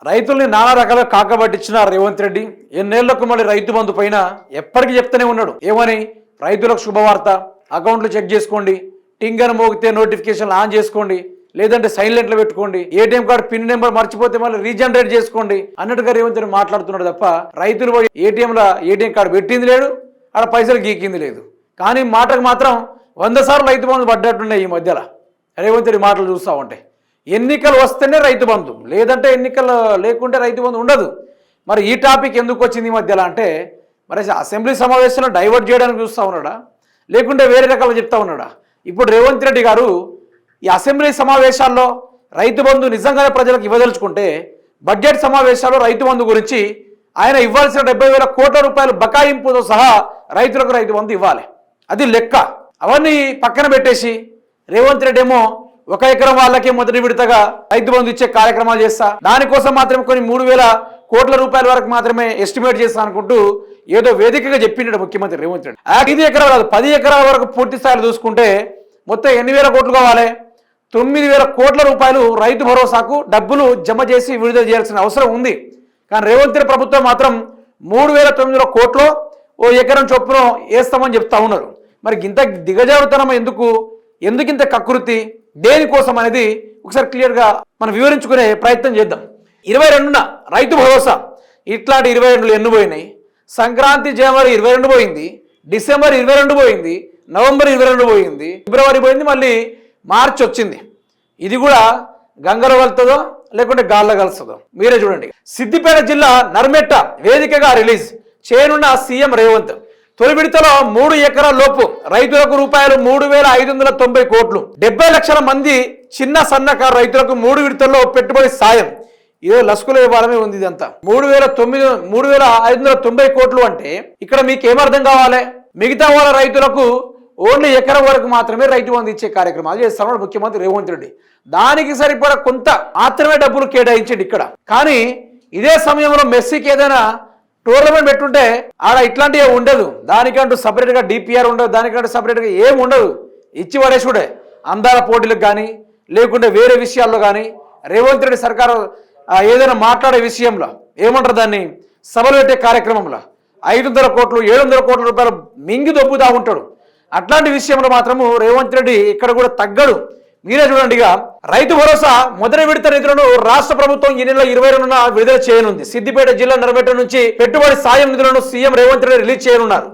రైతుల్ని నానా రకాలుగా కాకబట్టించిన రేవంత్ రెడ్డి ఎన్నేళ్లకు మళ్ళీ రైతు బంధు పైన ఎప్పటికీ చెప్తూనే ఉన్నాడు. ఏమని? రైతులకు శుభవార్త, అకౌంట్లు చెక్ చేసుకోండి, టింగర్ మోగితే నోటిఫికేషన్లు ఆన్ చేసుకోండి, లేదంటే సైలెంట్లో పెట్టుకోండి, ఏటీఎం కార్డు పిన్ నెంబర్ మర్చిపోతే మళ్ళీ రీజనరేట్ చేసుకోండి అన్నట్టుగా రేవంత్ రెడ్డి మాట్లాడుతున్నాడు తప్ప రైతులు పోయి ఏటీఎం కార్డు పెట్టింది లేదు, ఆడ పైసలు గీకింది లేదు. కానీ మాటకు మాత్రం 100 సార్లు రైతు బంధు పడ్డట్టున్నాయి ఈ మధ్యలో రేవంత్ రెడ్డి మాటలు చూస్తూ ఉంటే. ఎన్నికలు వస్తేనే రైతు బంధు, లేదంటే ఎన్నికలు లేకుంటే రైతు బంధు ఉండదు. మరి ఈ టాపిక్ ఎందుకు వచ్చింది ఈ మధ్యలో అంటే, మరి అసెంబ్లీ సమావేశంలో డైవర్ట్ చేయడానికి చూస్తూ ఉన్నాడా, లేకుంటే వేరే రకాలు చెప్తా ఉన్నాడా? ఇప్పుడు రేవంత్ రెడ్డి గారు ఈ అసెంబ్లీ సమావేశాల్లో రైతు బంధు నిజంగానే ప్రజలకు ఇవ్వదలుచుకుంటే బడ్జెట్ సమావేశాల్లో రైతు బంధు గురించి ఆయన ఇవ్వాల్సిన 70,000 కోట్ల రూపాయలు బకాయింపుతో సహా రైతులకు రైతు బంధు ఇవ్వాలి, అది లెక్క. అవన్నీ పక్కన పెట్టేసి రేవంత్ రెడ్డి ఏమో 1 ఎకరం వాళ్ళకే మొదటి విడతగా రైతు బంధు ఇచ్చే కార్యక్రమాలు చేస్తా, దానికోసం మాత్రమే కొన్ని 3,000 కోట్ల రూపాయల వరకు మాత్రమే ఎస్టిమేట్ చేస్తా అనుకుంటూ ఏదో వేదికగా చెప్పిండు ముఖ్యమంత్రి రేవంత్ రెడ్డి. 5 ఎకరాలు కాదు 10 ఎకరాల వరకు పూర్తి స్థాయిలో చూసుకుంటే మొత్తం ఎన్ని వేల కోట్లు కావాలి? 9,000 కోట్ల రూపాయలు రైతు భరోసాకు డబ్బులు జమ చేసి విడుదల చేయాల్సిన అవసరం ఉంది. కానీ రేవంత్ రెడ్డి ప్రభుత్వం మాత్రం 3,900 కోట్లు ఓ ఎకరం చొప్పున వేస్తామని చెప్తా ఉన్నారు. మరి ఇంత దిగజారుతనం ఎందుకు ఇంత కకృతి, దేనికోసం అనేది ఒకసారి క్లియర్గా మనం వివరించుకునే ప్రయత్నం చేద్దాం. 22న రైతు భరోసా ఇట్లాంటి 22 ఎన్ని పోయినాయి? సంక్రాంతి జనవరి 22 పోయింది, డిసెంబర్ 22 పోయింది, నవంబర్ 22 పోయింది, ఫిబ్రవరి పోయింది, మళ్ళీ మార్చి వచ్చింది. ఇది కూడా గంగలో కలుతుందో లేకుంటే గాల్లో కలుస్తుందో మీరే చూడండి. సిద్దిపేట జిల్లా నర్మెట్ట వేదికగా రిలీజ్ చేయనున్న సీఎం రేవంత్. తొలి విడతలో 3 ఎకరాల లోపు రైతులకు రూపాయలు 3,590 కోట్లు, 70 లక్షల మంది చిన్న సన్నకారు రైతులకు 3 విడతల్లో పెట్టుబడి సాయం. ఇదో లస్కుల వ్యవహారమే ఉంది ఇదంతా. 3,590 కోట్లు అంటే ఇక్కడ మీకు ఏమర్థం కావాలి? మిగతా వాళ్ళ రైతులకు ఓన్లీ ఎకరం వరకు మాత్రమే రైతు బంధు ఇచ్చే కార్యక్రమాలు చేస్తున్నాడు ముఖ్యమంత్రి రేవంత్ రెడ్డి. దానికి సరిపడా కొంత మాత్రమే డబ్బులు కేటాయించండి ఇక్కడ. కానీ ఇదే సమయంలో మెస్సీకి ఏదైనా టోర్నమెంట్ పెట్టుంటే ఆడ ఇట్లాంటివి ఉండదు, దానికంటూ సపరేట్గా డిపిఆర్ ఉండదు, దానికంటూ సపరేట్గా ఏమి ఉండదు. ఇచ్చి పడేసుడే అందాల పోటీలకు కానీ లేకుంటే వేరే విషయాల్లో కానీ రేవంత్ రెడ్డి సర్కారు ఏదైనా మాట్లాడే విషయంలో ఏమంటారు దాన్ని, సభలు పెట్టే కార్యక్రమంలో 500 కోట్లు 700 కోట్ల రూపాయలు మింగి దొబ్బుతా ఉంటాడు. అట్లాంటి విషయంలో మాత్రము రేవంత్ రెడ్డి ఇక్కడ కూడా తగ్గడు. మీరే చూడండి. ఇక రైతు భరోసా మొదటి విడత నిధులను రాష్ట్ర ప్రభుత్వం ఈ నెల 22న విడుదల చేయనుంది. సిద్దిపేట జిల్లా నర్మెట్ట నుంచి పెట్టుబడి సాయం నిధులను సీఎం రేవంత్ రెడ్డి రిలీజ్ చేయనున్నారు.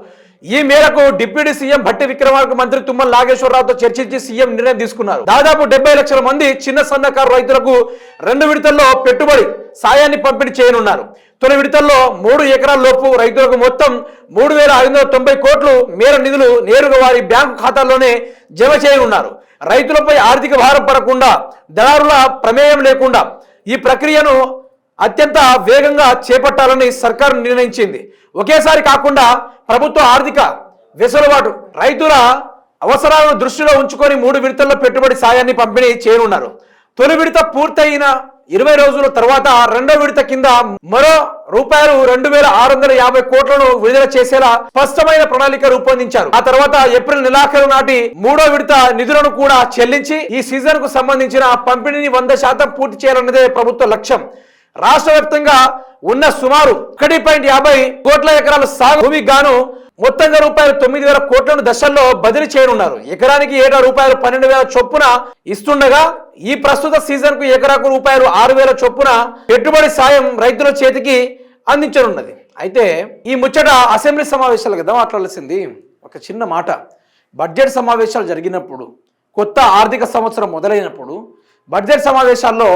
ఈ మేరకు డిప్యూటీ సీఎం భట్టి విక్రమార్క, మంత్రి తుమ్మల నాగేశ్వరరావుతో చర్చించి సీఎం నిర్ణయం తీసుకున్నారు. దాదాపు 70 లక్షల మంది చిన్న సన్నకారు రైతులకు 2 విడతల్లో పెట్టుబడి సాయాన్ని పంపిణీ చేయనున్నారు. తొలి విడతల్లో 3 ఎకరాల లోపు రైతులకు మొత్తం 3,590 కోట్లు మేర నిధులు నేరుగా వారి బ్యాంకు ఖాతాల్లోనే జమ చేయనున్నారు. రైతులపై ఆర్థిక భారం పడకుండా, దళారుల ప్రమేయం లేకుండా ఈ ప్రక్రియను అత్యంత వేగంగా చేపట్టాలని సర్కారు నిర్ణయించింది. ఒకేసారి కాకుండా ప్రభుత్వ ఆర్థిక వెసులుబాటు, రైతుల అవసరాలను దృష్టిలో ఉంచుకొని 3 విడతల్లో పెట్టుబడి సాయాన్ని పంపిణీ చేయనున్నారు. తొలి విడత పూర్తయిన 20 రోజుల తర్వాత రెండో విడత కింద మరో రూపాయలు 2,650 కోట్లను విడుదల చేసేలా స్పష్టమైన ప్రణాళిక రూపొందించారు. ఆ తర్వాత ఏప్రిల్ నెలాఖరు నాటి 3వ విడత నిధులను కూడా చెల్లించి ఈ సీజన్ కు సంబంధించిన పంపిణీని 100% పూర్తి చేయాలన్నదే ప్రభుత్వ లక్ష్యం. రాష్ట్ర వ్యాప్తంగా ఉన్న సుమారు 1.50 కోట్ల ఎకరాల సాగు భూమికి గాను మొత్తంగా రూపాయలు 9,000 కోట్లను దశల్లో బదిలీ చేయనున్నారు. ఎకరానికి ఏటా రూపాయలు 12,000 చొప్పున ఇస్తుండగా ఈ ప్రస్తుత సీజన్ కు ఎకరాకు రూపాయలు 6,000 చొప్పున పెట్టుబడి సాయం రైతుల చేతికి అందించనున్నది. అయితే ఈ ముచ్చట అసెంబ్లీ సమావేశాలు కదా మాట్లాడాల్సింది. ఒక చిన్న మాట, బడ్జెట్ సమావేశాలు జరిగినప్పుడు, కొత్త ఆర్థిక సంవత్సరం మొదలైనప్పుడు బడ్జెట్ సమావేశాల్లో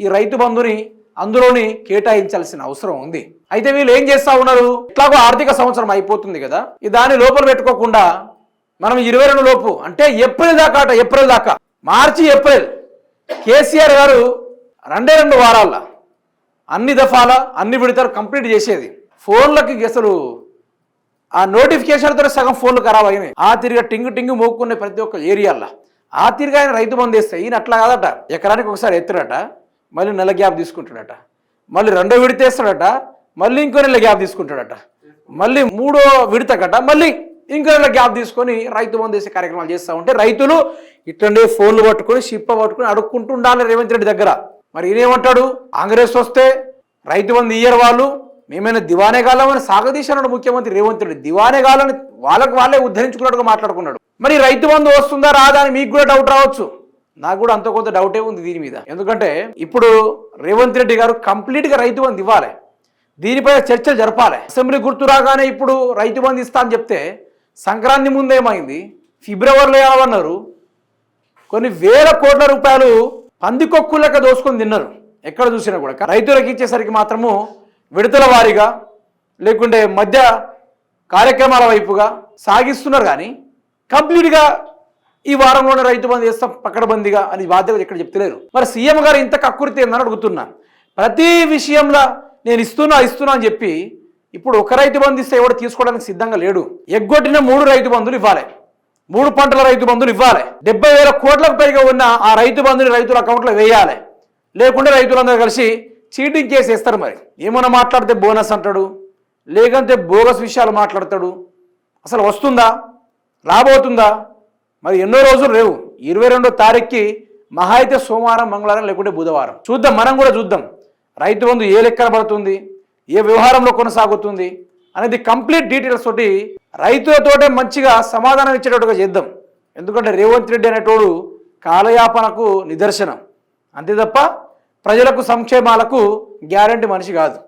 ఈ రైతు బంధుని అందులోని కేటాయించాల్సిన అవసరం ఉంది. అయితే వీళ్ళు ఏం చేస్తా ఉన్నారు, ఇట్లాగో ఆర్థిక సంవత్సరం అయిపోతుంది కదా, దాని లోపల పెట్టుకోకుండా మనం 22 లోపు అంటే ఏప్రిల్ దాకా మార్చి ఏప్రిల్ కేసీఆర్ గారు 2 వారాల అన్ని దఫాల అన్ని విడతలు కంప్లీట్ చేసేది. ఫోన్లకి అసలు ఆ నోటిఫికేషన్తో సగం ఫోన్లు ఖరాబ్ అయినాయి. ఆ తిరిగా టింగు మోక్కునే ప్రతి ఒక్క ఏరియాలో ఆ తిరిగా ఆయన రైతు బంధు వేస్తే ఈయన అట్లా కాదట, ఎకరానికి ఒకసారి ఎత్తుడట, మళ్ళీ నెల గ్యాప్ తీసుకుంటాడట, మళ్ళీ 2వ విడత వేస్తాడట, మళ్ళీ ఇంకో నెల గ్యాప్ తీసుకుంటాడట, మళ్ళీ 3వ విడతకట మళ్ళీ ఇంకో నెల గ్యాప్ తీసుకొని రైతు బంధు వేసే కార్యక్రమాలు చేస్తూ ఉంటే రైతులు ఇట్లండే ఫోన్లు పట్టుకొని షిప్ప పట్టుకొని అడుక్కుంటూ ఉండాలి రేవంత్ రెడ్డి దగ్గర. మరి ఈయనేమంటాడు, కాంగ్రెస్ వస్తే రైతు బంధు ఇయ్యరు వాళ్ళు, మేమైనా దివానేగాళ్ళమని సాగదీశాడు ముఖ్యమంత్రి రేవంత్ రెడ్డి. దివానేగాళ్ళని వాళ్ళే ఉద్ధరించుకున్నట్టుగా మాట్లాడుకున్నాడు. మరి రైతు బంధు వస్తుందా రాదా అని మీకు కూడా డౌట్ రావచ్చు, నాకు కూడా అంత కొంత డౌటే ఉంది దీని మీద. ఎందుకంటే ఇప్పుడు రేవంత్ రెడ్డి గారు కంప్లీట్గా రైతు బంధు ఇవ్వాలి, దీనిపై చర్చలు జరపాలి. అసెంబ్లీ గుర్తు రాగానే ఇప్పుడు రైతు బంధు ఇస్తా అని చెప్తే సంక్రాంతి ముందేమైంది, ఫిబ్రవరిలో ఏమన్నారు, కొన్ని వేల కోట్ల రూపాయలు పందికొక్కులక దోసుకొని తిన్నారు. ఎక్కడ చూసినా కూడా రైతులకు ఇచ్చేసరికి మాత్రము విడతల వారీగా లేకుంటే మధ్య కార్యక్రమాల వైపుగా సాగిస్తున్నారు. కానీ కంప్లీట్గా ఈ వారంలోనే రైతు బంధు చేస్తాం పకడ్బందీగా అని బాధ్యత ఇక్కడ చెప్తలేరు. మరి సీఎం గారు ఇంత కక్కుర్తి ఏందని అడుగుతున్నా. ప్రతి విషయంలో నేను ఇస్తున్నా అని చెప్పి ఇప్పుడు ఒక రైతు బంధు ఇస్తే ఎవడు తీసుకోవడానికి సిద్ధంగా లేడు. ఎగ్గొట్టిన 3 రైతు బంధులు ఇవ్వాలి, 3 పంటల రైతు బంధులు ఇవ్వాలి, 70,000 కోట్లకు పైగా ఉన్న ఆ రైతు బంధుని రైతుల అకౌంట్లో వేయాలి. లేకుంటే రైతులందరూ కలిసి చీటింగ్ కేసు వేస్తారు. మరి ఏమన్నా మాట్లాడితే బోనస్ అంటాడు, లేకంటే బోగస్ విషయాలు మాట్లాడతాడు. అసలు వస్తుందా, రాబోతుందా? మరి ఎన్నో రోజులు రేవు, 22వ తారీఖుకి మహా అయితే సోమవారం, మంగళవారం లేకుంటే బుధవారం చూద్దాం. మనం కూడా చూద్దాం రైతు బంధు ఏ లెక్కన పడుతుంది, ఏ వ్యవహారంలో కొనసాగుతుంది అనేది కంప్లీట్ డీటెయిల్స్ తోటి రైతులతోటే మంచిగా సమాధానం ఇచ్చేటట్టుగా చేద్దాం. ఎందుకంటే రేవంత్ రెడ్డి అనేటోడు కాలయాపనకు నిదర్శనం, అంతే తప్ప ప్రజలకు సంక్షేమాలకు గ్యారంటీ మనిషి కాదు.